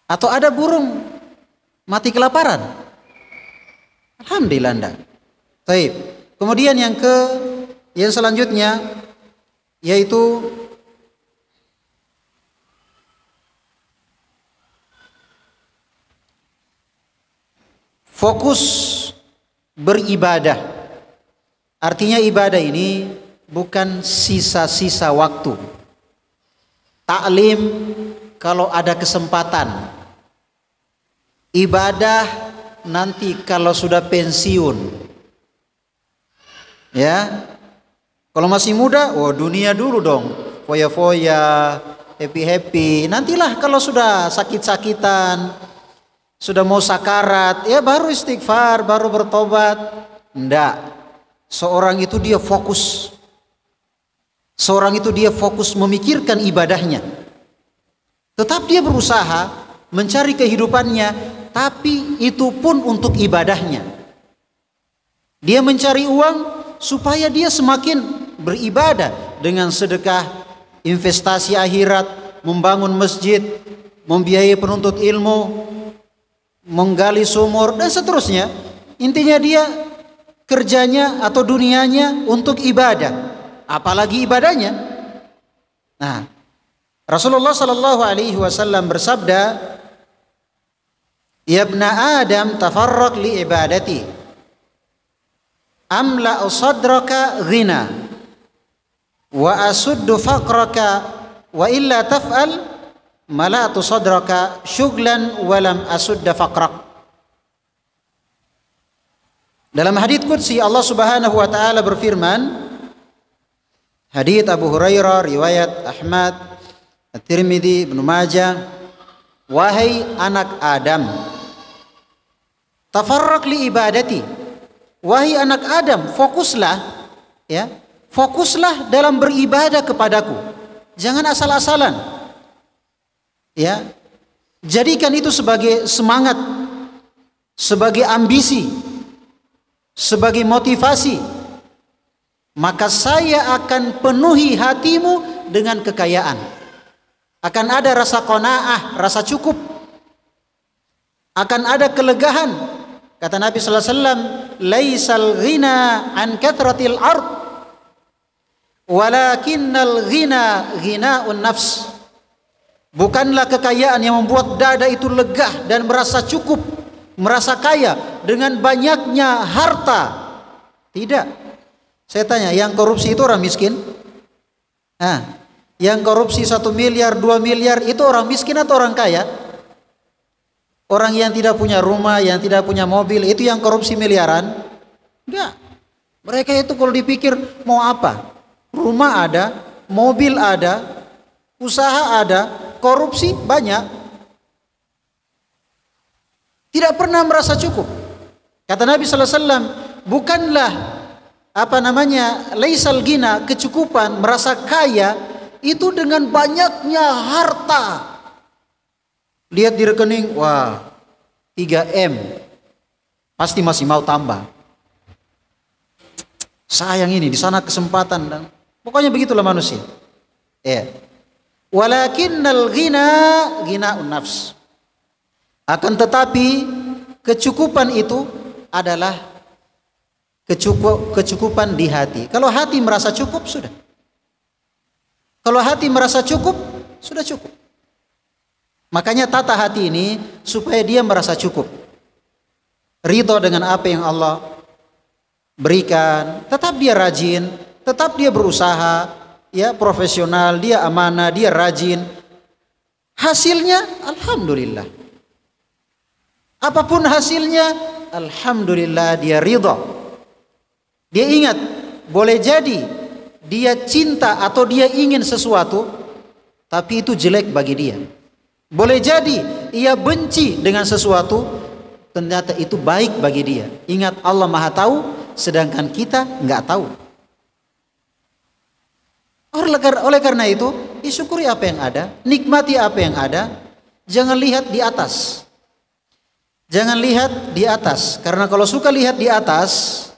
Atau ada burung mati kelaparan, alhamdulillah enggak. Taib. Kemudian yang selanjutnya yaitu fokus beribadah. Artinya ibadah ini bukan sisa-sisa waktu. Taklim kalau ada kesempatan. Ibadah nanti kalau sudah pensiun. Ya. Kalau masih muda, dunia dulu dong. Foya-foya, happy-happy. Nantilah kalau sudah sakit-sakitan, sudah mau sakarat, ya baru istighfar, baru bertobat. Enggak. Seorang itu dia fokus. Seorang itu dia fokus memikirkan ibadahnya. Tetap dia berusaha mencari kehidupannya, tapi itu pun untuk ibadahnya. Dia mencari uang supaya dia semakin beribadah dengan sedekah, investasi akhirat, membangun masjid, membiayai penuntut ilmu, menggali sumur dan seterusnya. Intinya dia kerjanya atau dunianya untuk ibadah. Apalagi ibadahnya. Nah, Rasulullah sallallahu alaihi wasallam bersabda, "Ya ibna Adam, tafarraq li ibadati. Amla sadraka ghina wa asuddu faqraka wa illa taf'al mala'tu sadraka syughlan wa lam asudda faqrak." Dalam hadits qudsi Allah Subhanahu wa taala berfirman, hadits Abu Hurairah riwayat Ahmad, At-Tirmidzi, Ibnu Majah, "Wahai anak Adam, tafarraq li ibadati." Wahai anak Adam, fokuslah, ya, fokuslah dalam beribadah kepadaku. Jangan asal-asalan. Ya. Jadikan itu sebagai semangat, sebagai ambisi, sebagai motivasi. Maka saya akan penuhi hatimu dengan kekayaan. Akan ada rasa qanaah, rasa cukup. Akan ada kelegahan. Kata Nabi sallallahu alaihi wasallam, "Laisal ghina an kathratil ard, walakinnal ghina ghina'un nafs." Bukanlah kekayaan yang membuat dada itu lega dan merasa cukup, merasa kaya dengan banyaknya harta. Tidak. Saya tanya, yang korupsi itu orang miskin? Yang korupsi 1 miliar, 2 miliar itu orang miskin atau orang kaya? Orang yang tidak punya rumah, yang tidak punya mobil, itu yang korupsi miliaran? Enggak. Mereka itu kalau dipikir mau apa? Rumah ada, mobil ada, usaha ada, korupsi banyak. Tidak pernah merasa cukup. Kata Nabi sallallahu alaihi wasallam, bukanlah laisal gina, kecukupan, merasa kaya itu dengan banyaknya harta. Lihat di rekening, wah 3M, pasti masih mau tambah. Sayang ini, di sana kesempatan dan pokoknya begitulah manusia. Walakinnal ghina'un nafs. Akan tetapi kecukupan itu adalah kecukupan di hati. Kalau hati merasa cukup, sudah. Kalau hati merasa cukup, sudah cukup. Makanya tata hati ini supaya dia merasa cukup, ridho dengan apa yang Allah berikan, tetap dia rajin, tetap dia berusaha, ya profesional, dia amanah, dia rajin. Hasilnya alhamdulillah. Apapun hasilnya, alhamdulillah dia ridho. Dia ingat, boleh jadi dia cinta atau dia ingin sesuatu, tapi itu jelek bagi dia. Boleh jadi ia benci dengan sesuatu, ternyata itu baik bagi dia. Ingat, Allah Maha tahu, sedangkan kita nggak tahu. Oleh karena itu, disyukuri apa yang ada, nikmati apa yang ada, jangan lihat di atas. Jangan lihat di atas, karena kalau suka lihat di atas,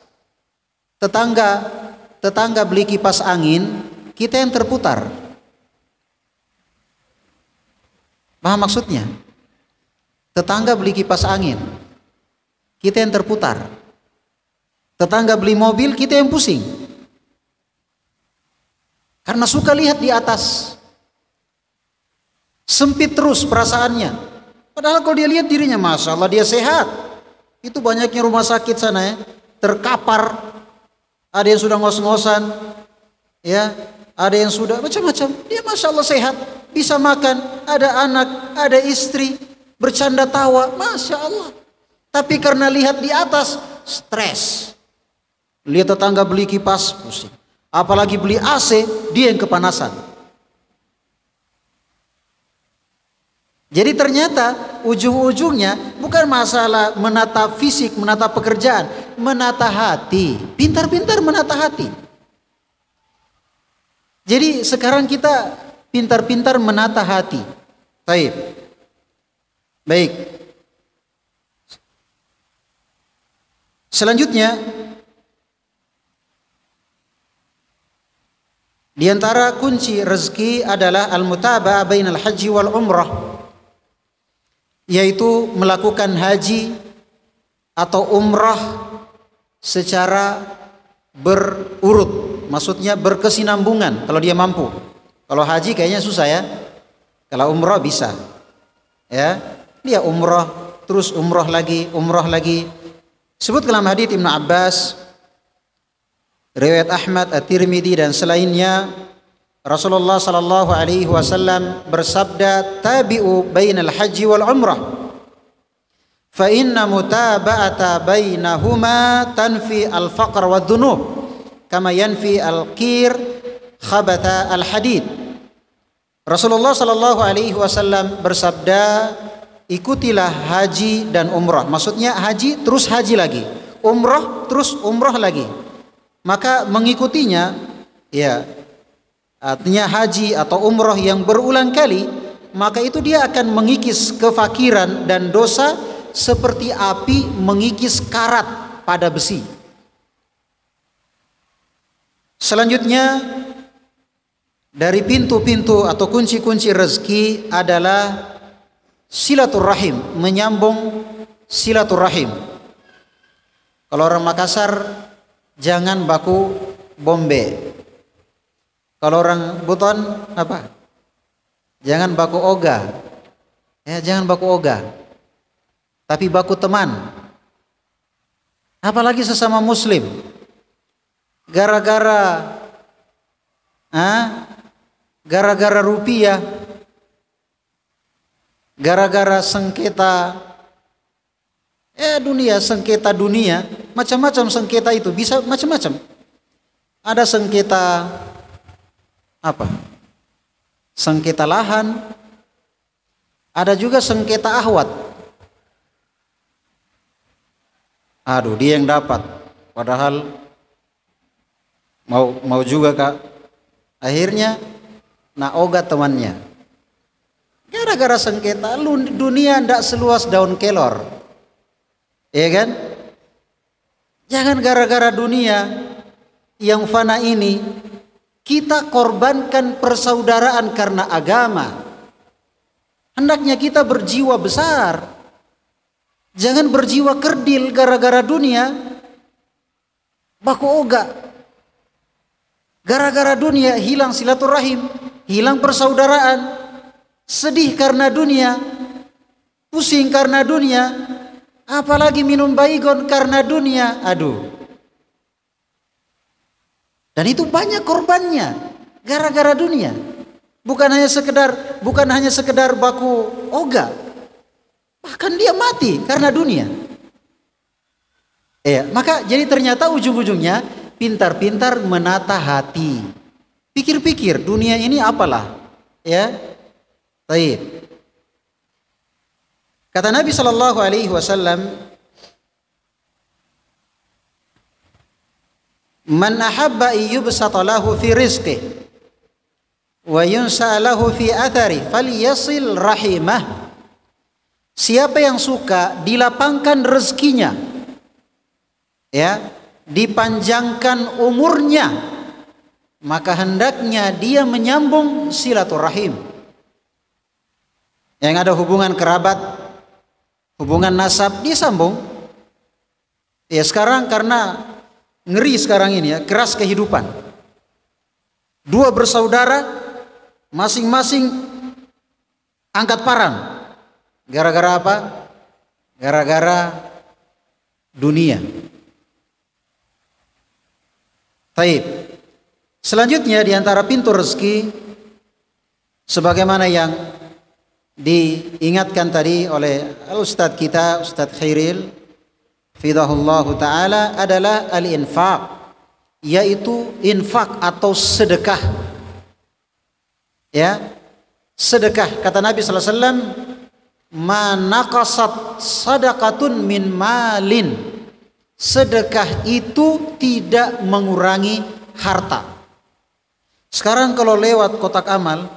tetangga beli kipas angin, kita yang terputar. Paham maksudnya? Tetangga beli kipas angin, kita yang terputar. Tetangga beli mobil, kita yang pusing. Karena suka lihat di atas. Sempit terus perasaannya. Padahal kalau dia lihat dirinya, Masya Allah dia sehat. Itu banyaknya rumah sakit sana ya, terkapar. Ada yang sudah ngos-ngosan, ya, ada yang sudah macam-macam. Dia Masya Allah sehat, bisa makan, ada anak, ada istri, bercanda tawa, Masya Allah. Tapi karena lihat di atas, stres. Lihat tetangga beli kipas, pusing. Apalagi beli AC, dia yang kepanasan. Jadi ternyata ujung-ujungnya bukan masalah menata fisik, menata pekerjaan, menata hati. Pintar-pintar menata hati. Jadi sekarang kita pintar-pintar menata hati. Baik. Selanjutnya, di antara kunci rezeki adalah al-mutaba'ah bainal haji wal umrah, yaitu melakukan haji atau umrah secara berurut, maksudnya berkesinambungan kalau dia mampu. Kalau haji kayaknya susah ya. Kalau umrah bisa. Ya, dia umrah terus umrah lagi. Sebut dalam hadits Ibnu Abbas, riwayat Ahmad, At-Tirmidzi dan selainnya, Rasulullah sallallahu alaihi wasallam bersabda, "Tabi'u bainal haji wal umrah. Fa inna mutaba'ata bainahuma tanfi al-faqr wad dhunub, kama yanfi al-qir khabata al-hadid." Rasulullah sallallahu alaihi wasallam bersabda, ikutilah haji dan umrah. Maksudnya haji terus haji lagi, umrah terus umrah lagi. Maka mengikutinya, ya, artinya haji atau umrah yang berulang kali, maka itu dia akan mengikis kefakiran dan dosa seperti api mengikis karat pada besi. Selanjutnya, dari pintu-pintu atau kunci-kunci rezeki adalah silaturahim, menyambung silaturahim. Kalau orang Makassar, jangan baku bombe. Kalau orang Buton apa? Jangan baku oga. Ya, jangan baku oga. Tapi baku teman. Apalagi sesama muslim. gara-gara gara-gara rupiah, gara-gara sengketa dunia, sengketa dunia, macam-macam sengketa itu bisa macam-macam. Ada sengketa apa? Sengketa lahan, ada juga sengketa ahwat. Aduh, dia yang dapat, padahal mau juga Kak. Akhirnya naoga temannya. Gara-gara sengketa, dunia ndak seluas daun kelor. Iya kan? Jangan gara-gara dunia yang fana ini kita korbankan persaudaraan karena agama. Hendaknya kita berjiwa besar. Jangan berjiwa kerdil gara-gara dunia. Baku oga. Gara-gara dunia hilang silaturahim, hilang persaudaraan, sedih karena dunia, pusing karena dunia, apalagi minum baygon karena dunia. Aduh. Dan itu banyak korbannya gara-gara dunia. Bukan hanya sekedar baku oga. Bahkan dia mati karena dunia. Maka jadi ternyata ujung-ujungnya pintar-pintar menata hati. Pikir-pikir dunia ini apalah, ya. Baik. Kata Nabi sallallahu alaihi wasallam, "Man ahabba ayyubsata lahu fi rizqihi wa yunsa lahu fi athari falyasil rahimah." Siapa yang suka dilapangkan rezekinya, ya, dipanjangkan umurnya, maka hendaknya dia menyambung silaturahim. Yang ada hubungan kerabat, hubungan nasab, disambung. Ya sekarang karena ngeri sekarang ini ya, keras kehidupan. Dua bersaudara, masing-masing angkat parang. Gara-gara apa? Gara-gara dunia. Baik. Selanjutnya di antara pintu rezeki sebagaimana yang diingatkan tadi oleh Ustadz kita, Ustadz Khairil fidahullahu taala, adalah al-infaq, yaitu infak atau sedekah. Ya, sedekah. Kata Nabi sallallahu alaihi wasallam, "Ma naqasat sadaqatun min malin." Sedekah itu tidak mengurangi harta. Sekarang kalau lewat kotak amal,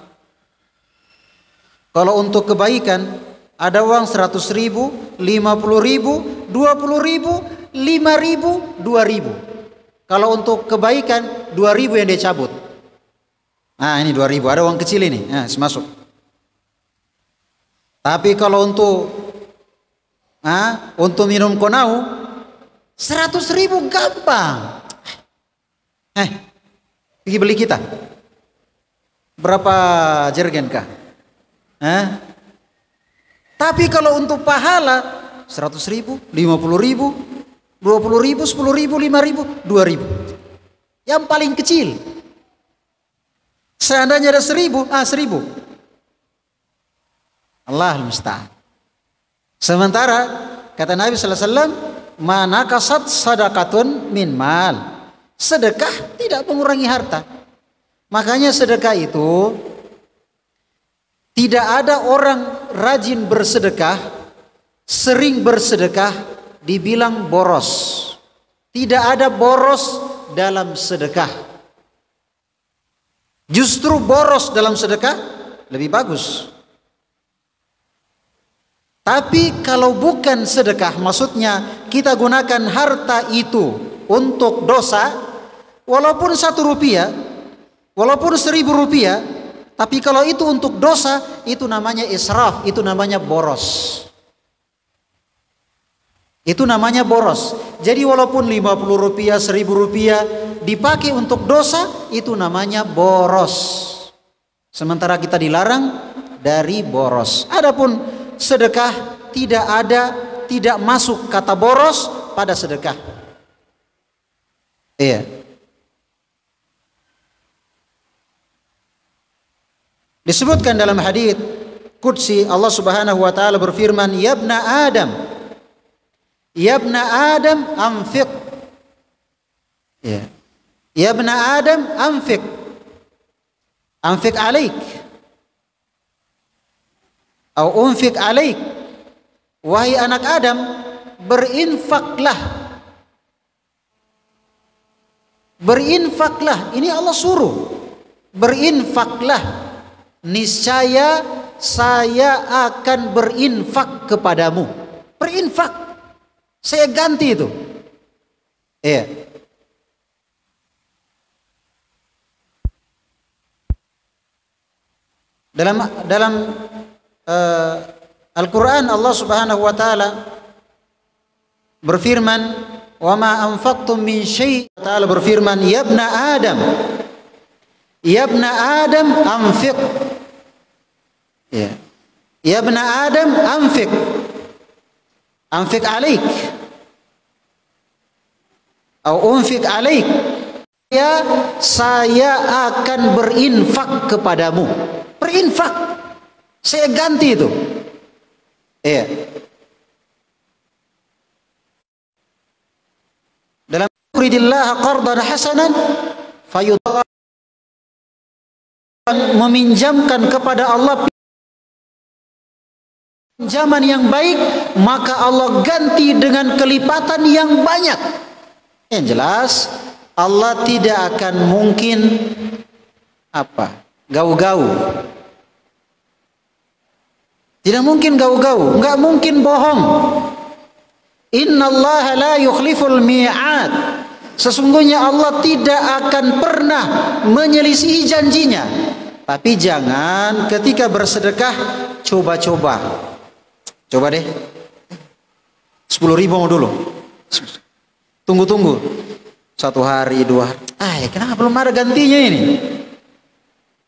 kalau untuk kebaikan ada uang 100.000, 50.000, 20.000, 5.000, 2.000. Kalau untuk kebaikan 2.000 yang dia cabut. Nah ini 2.000, ada uang kecil ini, nah masuk. Tapi kalau untuk minum konau 100.000 gampang. Pergi beli kita. Berapa jergen kah? Tapi kalau untuk pahala 100.000, 50.000, 20.000, 10.000, 5.000, 2.000. Yang paling kecil. Seandainya ada 1.000, 1.000. Allahul musta'an. Sementara kata Nabi sallallahu alaihi wasallam, "Ma nakasat sadaqatun min mal." Sedekah tidak mengurangi harta. Makanya sedekah itu tidak ada orang rajin bersedekah, sering bersedekah dibilang boros. Tidak ada boros dalam sedekah. Justru boros dalam sedekah lebih bagus. Tapi kalau bukan sedekah, maksudnya kita gunakan harta itu untuk dosa, walaupun 1 rupiah, walaupun 1.000 rupiah, tapi kalau itu untuk dosa, itu namanya israf, itu namanya boros. Itu namanya boros. Jadi walaupun 50 rupiah, 1.000 rupiah dipakai untuk dosa, itu namanya boros. Sementara kita dilarang dari boros. Adapun sedekah tidak masuk kata boros pada sedekah. Iya. Disebutkan dalam hadits qudsi Allah Subhanahu wa taala berfirman, "Ya ibna Adam, ya ibna Adam anfiq." Ya. Ya ibna Adam anfiq. Anfiq alaik. Atau unfiq alaik. Wahai anak Adam, berinfaklah. Berinfaklah. Ini Allah suruh. Berinfaklah. Niscaya saya akan berinfak kepadamu. Berinfak. Saya ganti itu. Iya. Dalam Al-Quran Allah Subhanahu wa taala berfirman, "Wa ma anfaqtum min syai'." Ta'ala berfirman, "Ya ibna Adam, ya ibna Adam anfiq." Ya. Ya ibna Adam anfiq. Anfiq alaik. Atau unfiq alaik. Ya, saya akan berinfak kepadamu. Berinfak. Saya ganti itu. Iya. Dalam yuridillah qardan hasanan fayudha'af, meminjamkan kepada Allah pinjaman yang baik, maka Allah ganti dengan kelipatan yang banyak. Yang jelas Allah tidak akan mungkin gau-gau. Tidak mungkin gau-gau, enggak mungkin bohong. Innallaha la yukhliful mi'ad. Sesungguhnya Allah tidak akan pernah menyelisihi janjinya. Tapi jangan ketika bersedekah coba-coba. Coba deh. 10.000 mau dulu. Tunggu-tunggu. 1 hari, 2 hari. Ya kenapa belum ada gantinya ini?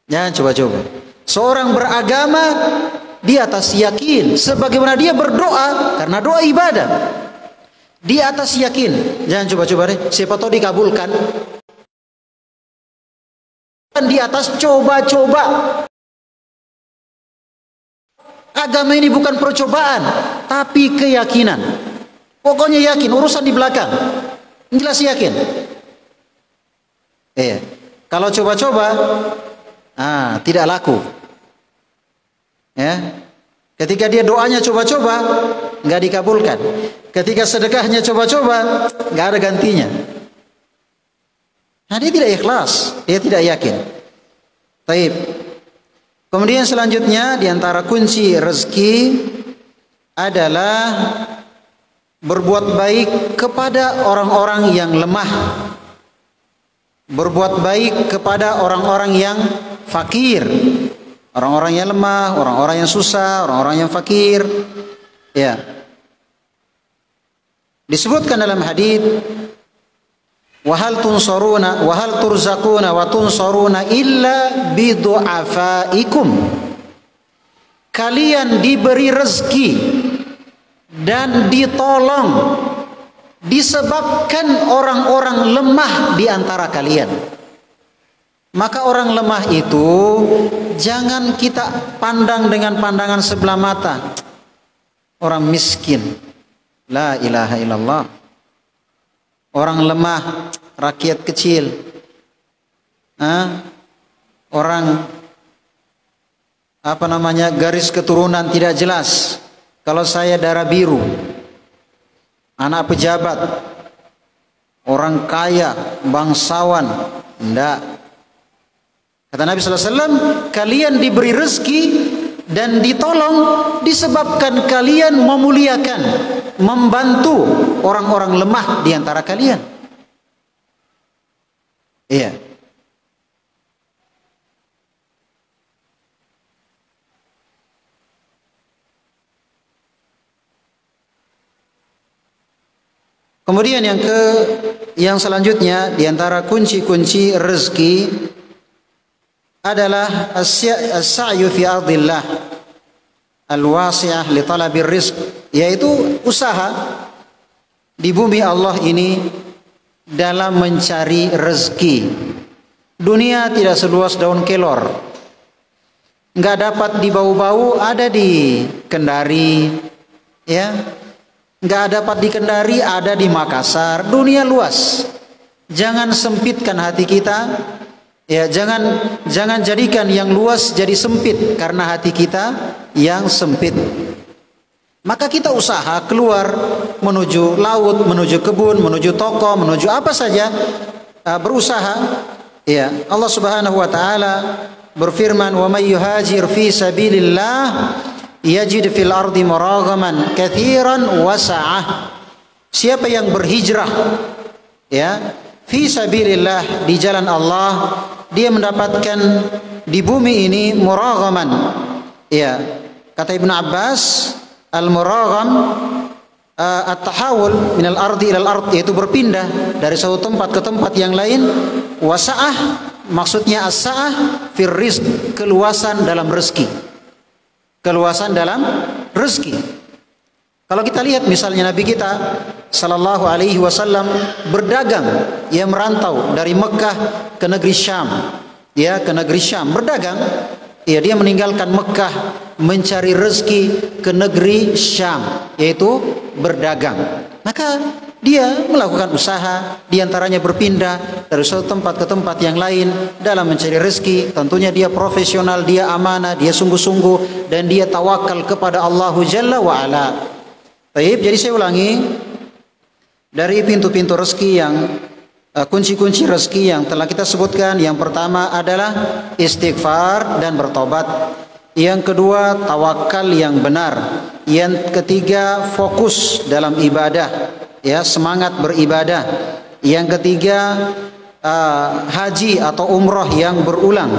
Jangan coba-coba. Seorang beragama di atas yakin, sebagaimana dia berdoa, karena doa ibadah. Di atas yakin. Jangan coba-coba deh. Siapa tahu dikabulkan. Di atas coba-coba. Agama ini bukan percobaan, tapi keyakinan. Pokoknya yakin, urusan di belakang. Jelas yakin. Iya. Kalau coba-coba, tidak laku. Ya. Ketika dia doanya coba-coba, nggak dikabulkan. Ketika sedekahnya coba-coba, nggak ada gantinya. Nah, dia tidak ikhlas, dia tidak yakin. Taib. Kemudian selanjutnya diantara kunci rezeki adalah berbuat baik kepada orang-orang yang lemah. Berbuat baik kepada orang-orang yang fakir. Orang-orang yang lemah, orang-orang yang susah, orang-orang yang fakir. Ya. Disebutkan dalam hadis, "Wa hal tunsaruna wa hal turzaquna wa tunsaruna illa bi du'afaikum." Kalian diberi rezeki dan ditolong disebabkan orang-orang lemah di antara kalian. Maka orang lemah itu jangan kita pandang dengan pandangan sebelah mata. Orang miskin, la ilaha illallah. Orang lemah, rakyat kecil, orang garis keturunan tidak jelas. Kalau saya darah biru, anak pejabat, orang kaya, bangsawan, enggak. Kata Nabi SAW, kalian diberi rezeki dan ditolong disebabkan kalian memuliakan, membantu orang-orang lemah di antara kalian. Iya. Kemudian yang selanjutnya di antara kunci-kunci rezeki adalah as-sa'yu fi ardillah al-wasi'ah li talabir rizq, yaitu usaha di bumi Allah ini dalam mencari rezeki. Dunia tidak seluas daun kelor. nggak dapat di Bau-Bau, ada di Kendari, ya. Nggak dapat di Kendari, ada di Makassar. Dunia luas. Jangan sempitkan hati kita, ya. Jangan jadikan yang luas jadi sempit karena hati kita yang sempit. Maka kita usaha keluar menuju laut, menuju kebun, menuju toko, menuju apa saja, berusaha. Ya, Allah Subhanahu wa taala berfirman, "Wa may yuhajir fi sabilillah yajid fil ardi muragaman katsiran wa sa'ah." Siapa yang berhijrah, ya, fi sabilillah, di jalan Allah, dia mendapatkan di bumi ini muragaman. Ya, kata Ibnu Abbas, al-muragham at-tahawul minal ardi ilal ard, yaitu berpindah dari satu tempat ke tempat yang lain. Wasa'ah, maksudnya as-sa'ah fir rizq, keluasan dalam rezeki. Keluasan dalam rezeki. Kalau kita lihat misalnya Nabi kita sallallahu alaihi wasallam berdagang, ia merantau dari Mekah ke negeri Syam, ya, ke negeri Syam berdagang. Ya, dia meninggalkan Mekah mencari rezeki ke negeri Syam, yaitu berdagang. Maka dia melakukan usaha, diantaranya berpindah dari satu tempat ke tempat yang lain dalam mencari rezeki. Tentunya dia profesional, dia amanah, dia sungguh-sungguh, dan dia tawakal kepada Allah Jalla wa'ala. Baik, jadi saya ulangi, dari pintu-pintu rezeki yang kunci-kunci rezeki yang telah kita sebutkan, yang pertama adalah istighfar dan bertobat. Yang kedua, tawakal yang benar. Yang ketiga, fokus dalam ibadah, ya, semangat beribadah. Yang ketiga, haji atau umroh yang berulang.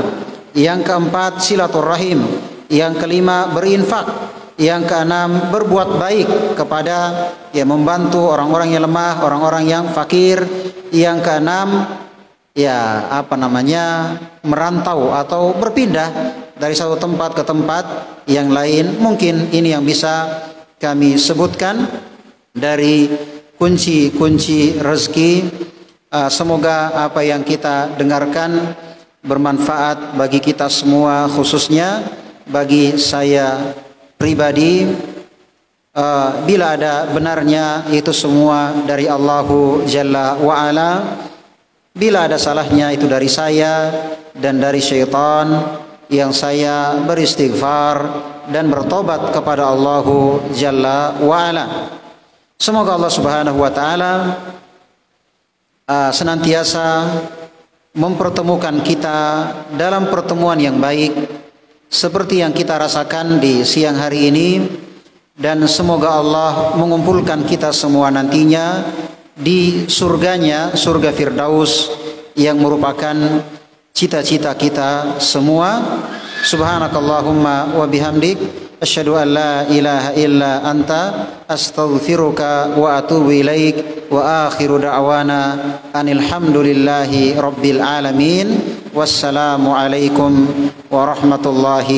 Yang keempat, silaturahim. Yang kelima, berinfak. Yang keenam, berbuat baik kepada, ya, membantu orang-orang yang lemah, orang-orang yang fakir. Yang keenam, ya, merantau atau berpindah dari satu tempat ke tempat yang lain. Mungkin ini yang bisa kami sebutkan dari kunci-kunci rezeki. Semoga apa yang kita dengarkan bermanfaat bagi kita semua, khususnya bagi saya pribadi. Bila ada benarnya, itu semua dari Allahu Jalla wa'ala. Bila ada salahnya, itu dari saya dan dari syaitan, yang saya beristighfar dan bertobat kepada Allahu Jalla wa'ala. Semoga Allah Subhanahu wa ta'ala senantiasa mempertemukan kita dalam pertemuan yang baik seperti yang kita rasakan di siang hari ini, dan semoga Allah mengumpulkan kita semua nantinya di surganya, surga Firdaus, yang merupakan cita-cita kita semua. Subhanakallahumma wa bihamdik, asyhadu an la ilaha illa anta, astaghfiruka wa atubu ilaik, wa akhiru da'wana anil hamdulillahi rabbil alamin. Wassalamu alaikum warahmatullahi